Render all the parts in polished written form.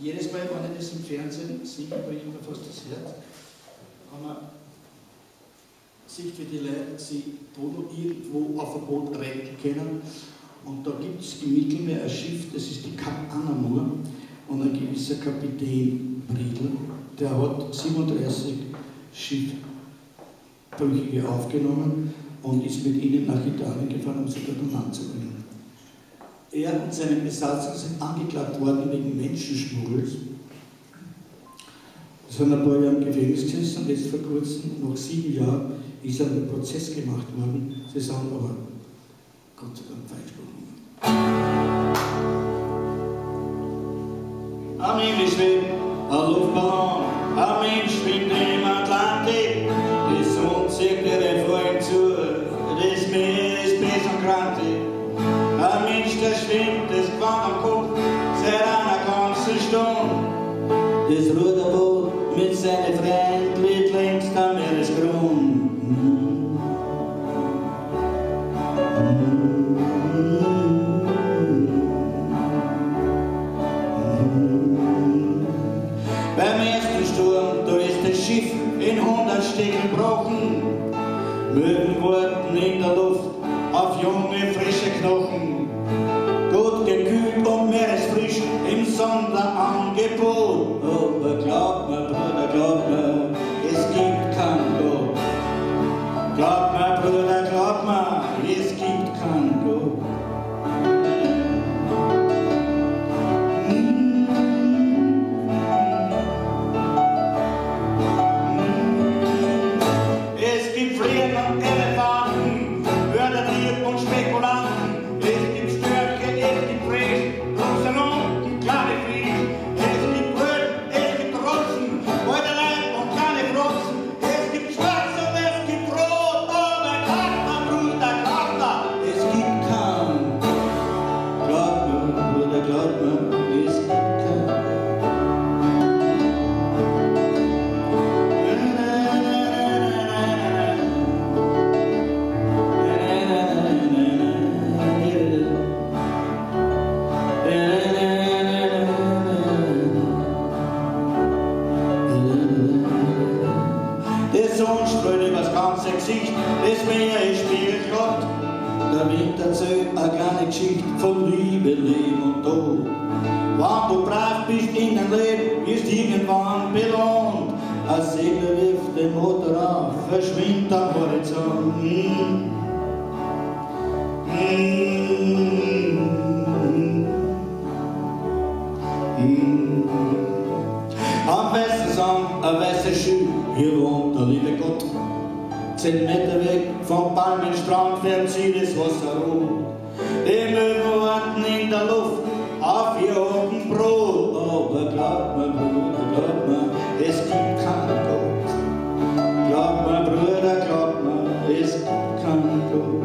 jedes Mal, wenn ich das im Fernsehen sehe, bricht mir fast das Herz, wenn man sieht, wie die Leute sich irgendwo auf ein Boot retten können. Und da gibt es im Mittelmeer ein Schiff, das ist die Kap Anamur, und ein gewisser Kapitän Briedl, der hat 37 Schiffbrüchige aufgenommen und ist mit ihnen nach Italien gefahren, um sie dort an Land zu bringen. Er und seine Besatzung sind angeklagt worden wegen Menschenschmuggels. Sie sind ein paar Jahre im Gefängnis gesessen und jetzt vor kurzem, nach 7 Jahren, ist ein Prozess gemacht worden. Sie sagen aber, Gott sei Dank, Freispruch. Ein Mensch schwebt, ein Luftballon, ein Mensch schwimmt im Atlantik, die Sonne zieht ihre Freunde zu, das Meer ist bis und krantig. Ein Mensch, der schwimmt, das Gewand am Kopf, seit einer ganzen Stunde. Das Ruderboot mit seinen Freunden liegt längst am Meeresgrund. Beim ersten Sturm, da ist das Schiff in 100 Stücke gebrochen. Möwen wurden in der Luft auf junge, frische Knochen. Gut gekühlt und meeresfrisch im Sonderangebot. Aber glaub mir, Bruder, glaub mir, es gibt keinen Gott. Glaub mir, Bruder, glaub mir, es gibt keinen Gott. Es gibt Fliegen und Elefanten, Mördertrieb und Spekulanten. Es gibt Störche, es gibt Fräs, Rosenoten, kleine Fisch. Es gibt Bröt, es gibt Rotzen, Beutelei und kleine Frotzen. Es gibt Schwarz und es gibt Rot, aber Kater, Bruder, Kater, es gibt keinen. Glaub mir, Bruder, glaub mir, es gibt keinen. Der Sonne strahlt übers ganze Gesicht, das Meer ist spiegelglatt. Der Wind erzählt eine kleine Geschichte von Liebe, Leben und Tod. Wenn du brav bist in dein Leben, wirst irgendwann belohnt. Ein Segler wirft den Motor auf, verschwindet am Horizont. Am weißen Sand, ein weißer Schuh, hier wohnt der liebe Gott. 10 Meter weg vom Palmenstrand fährt sie das Wasser rot. Die Möwen warten in der Luft auf ihr Abendbrot. Aber glaub mir, Bruder, glaub mir, es gibt keinen Gott. Glaub mir, Bruder, glaub mir, es gibt keinen Gott.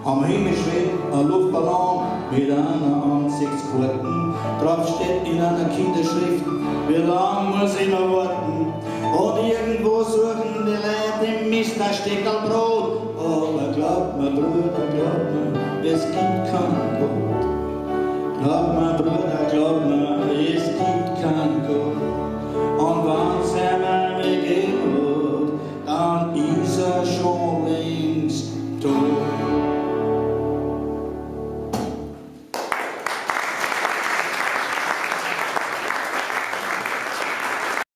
Am Himmel schwebt ein Luftballon mit einer Ansichtskarten. Drauf steht in einer Kinderschrift, wie lang muss ich noch warten? Und irgendwo suchen die Leute im Mist ein Steckerl Brot. Aber glaub mir, Bruder, glaub mir, es gibt keinen Gott. Glaub mir, Bruder, glaub mir, es gibt keinen Gott. Und wenn's